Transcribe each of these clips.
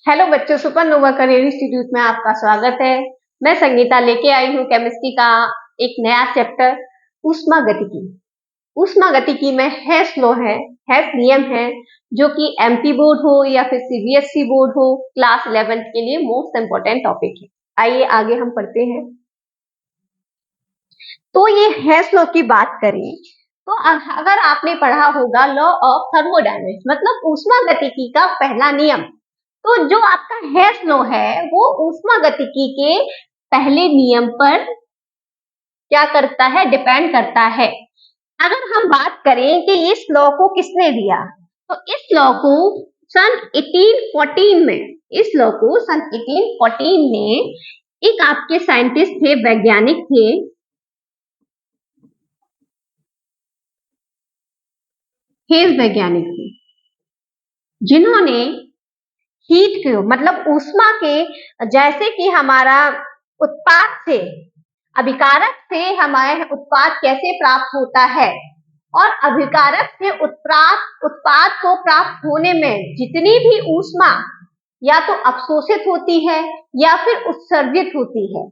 Hello बच्चों, supernova career institute में आपका स्वागत है। मैं संगीता लेके आई हूँ केमिस्ट्री का एक नया चैप्टर ऊष्मागतिकी। ऊष्मागतिकी में हेस लॉ है, हेस नियम है, जो कि एमपी बोर्ड हो या फिर सीबीएसई बोर्ड हो, क्लास 11th के लिए मोस्ट इम्पोर्टेंट टॉपिक है। आइए आगे हम पढ़ते हैं। तो ये हेस लॉ की बात करें तो अगर आपने पढ़ा होगा लॉ ऑफ थर्मोडायनेमिक्स मतलब ऊष्मागतिकी का पहला नियम, तो जो आपका हेस लॉ है वो ऊष्मागतिकी के पहले नियम पर क्या करता है, डिपेंड करता है। अगर हम बात करें कि इस लॉ को किसने दिया, तो इस लॉ को सन 1814 में, इस लॉ को सन 1814 में एक आपके साइंटिस्ट थे, वैज्ञानिक थे, हेस वैज्ञानिक थे, जिन्होंने हीट के मतलब ऊष्मा के, जैसे कि हमारा उत्पाद से, अभिकारक से हमारे उत्पाद कैसे प्राप्त होता है और अभिकारक से उत्पाद को प्राप्त होने में जितनी भी ऊष्मा या तो अवशोषित होती है या फिर उत्सर्जित होती है,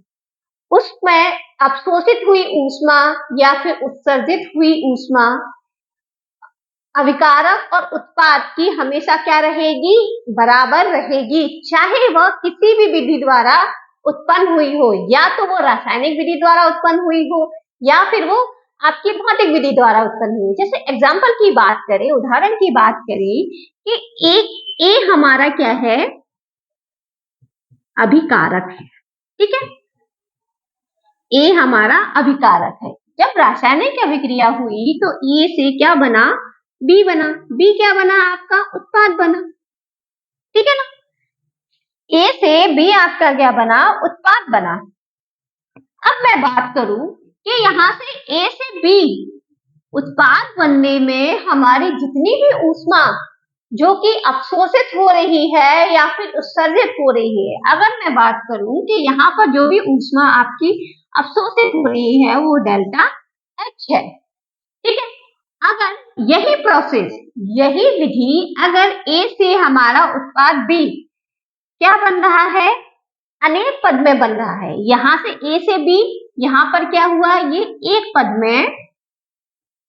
उसमें अवशोषित हुई ऊष्मा या फिर उत्सर्जित हुई ऊष्मा अभिकारक और उत्पाद की हमेशा क्या रहेगी, बराबर रहेगी, चाहे वह किसी भी विधि द्वारा उत्पन्न हुई हो, या तो वो रासायनिक विधि द्वारा उत्पन्न हुई हो या फिर वो आपकी भौतिक विधि द्वारा उत्पन्न हुई। जैसे एग्जाम्पल की बात करें, उदाहरण की बात करें कि एक ए हमारा क्या है, अभिकारक है, ठीक है, ए हमारा अभिकारक है। जब रासायनिक अभिक्रिया हुई तो ए से क्या बना, बी बना, बी क्या बना, आपका उत्पाद बना, ठीक है ना। ए से बी आपका क्या बना, उत्पाद बना। अब मैं बात करूं कि यहां से ए से बी उत्पाद बनने में हमारी जितनी भी ऊष्मा जो कि अवशोषित हो रही है या फिर उत्सर्जित हो रही है, अगर मैं बात करूं कि यहाँ पर जो भी ऊष्मा आपकी अवशोषित हो रही है वो डेल्टा एच है, ठीक है। अगर यही प्रोसेस, यही विधि अगर ए से हमारा उत्पाद बी क्या बन रहा है, अनेक पद में बन रहा है, यहां से ए से बी, यहां पर क्या हुआ, ये एक पद में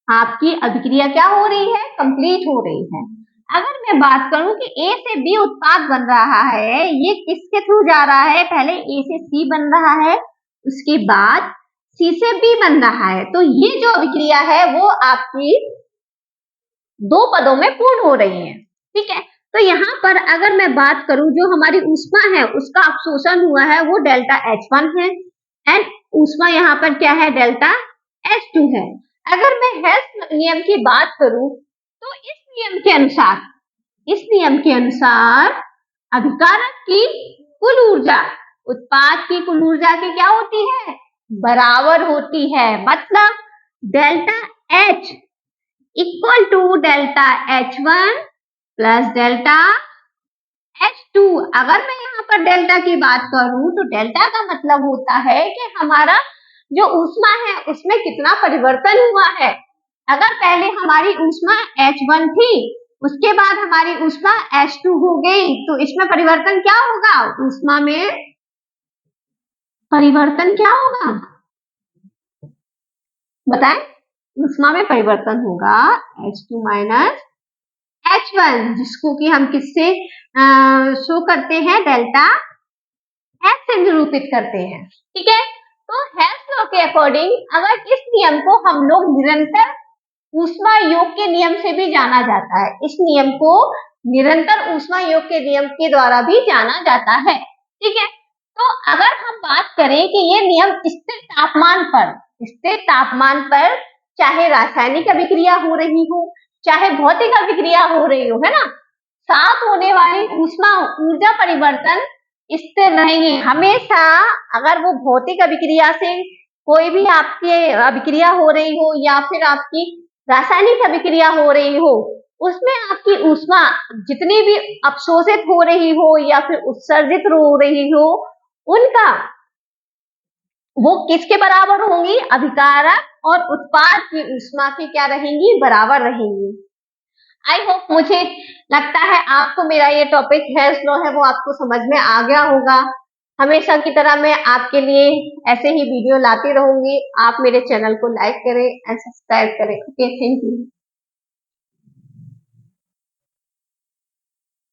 आपकी अभिक्रिया क्या हो रही है, कंप्लीट हो रही है। अगर मैं बात करूं कि ए से बी उत्पाद बन रहा है, ये किसके थ्रू जा रहा है, पहले ए से सी बन रहा है, उसके बाद सी से बी बन रहा है, तो ये जो अभिक्रिया है वो आपकी दो पदों में पूर्ण हो रही है, ठीक है। तो यहाँ पर अगर मैं बात करूं जो हमारी ऊष्मा है उसका अवशोषण हुआ है वो डेल्टा H1 है, एंड ऊष्मा यहाँ पर क्या है, डेल्टा H2 है। अगर मैं हेस नियम की बात करूं तो इस नियम के अनुसार, इस नियम के अनुसार अभिकारक की कुल ऊर्जा उत्पाद की कुल ऊर्जा की क्या होती है, बराबर होती है, मतलब delta H equal to delta H1 plus delta H2। अगर मैं यहाँ पर डेल्टा की बात करूं तो डेल्टा का मतलब होता है कि हमारा जो ऊष्मा है उसमें कितना परिवर्तन हुआ है। अगर पहले हमारी ऊष्मा H1 थी, उसके बाद हमारी ऊष्मा H2 हो गई, तो इसमें परिवर्तन क्या होगा, ऊष्मा में परिवर्तन क्या होगा, बताएं। ऊष्मा में परिवर्तन होगा H2 माइनस H1, जिसको कि हम किससे शो करते हैं, डेल्टा H से निरूपित करते हैं, ठीक है। तो हेल्स लॉ के अकॉर्डिंग अगर इस नियम को हम लोग निरंतर ऊष्मा योग के नियम से भी जाना जाता है, इस नियम को निरंतर ऊष्मा योग के नियम के द्वारा भी जाना जाता है, ठीक है। तो अगर हम बात करें कि ये नियम स्थिर तापमान पर, स्थिर तापमान पर चाहे रासायनिक अभिक्रिया हो रही हो चाहे भौतिक अभिक्रिया हो रही हो, है ना, साथ होने वाली ऊष्मा ऊर्जा परिवर्तन स्थिर रहेंगे हमेशा। अगर वो भौतिक अभिक्रिया से कोई भी आपकी अभिक्रिया हो रही हो या फिर आपकी रासायनिक अभिक्रिया हो रही हो, उसमें आपकी ऊष्मा जितनी भी अवशोषित हो रही हो या फिर उत्सर्जित हो रही हो, उनका वो किसके बराबर होंगी, अभिकारक और उत्पाद की ऊष्मा की क्या रहेंगी, बराबर रहेंगी। आई होप, मुझे लगता है आपको मेरा ये टॉपिक हेयर स्लो है वो आपको समझ में आ गया होगा। हमेशा की तरह मैं आपके लिए ऐसे ही वीडियो लाती रहूंगी। आप मेरे चैनल को लाइक करें एंड सब्सक्राइब करें। Okay, thank you.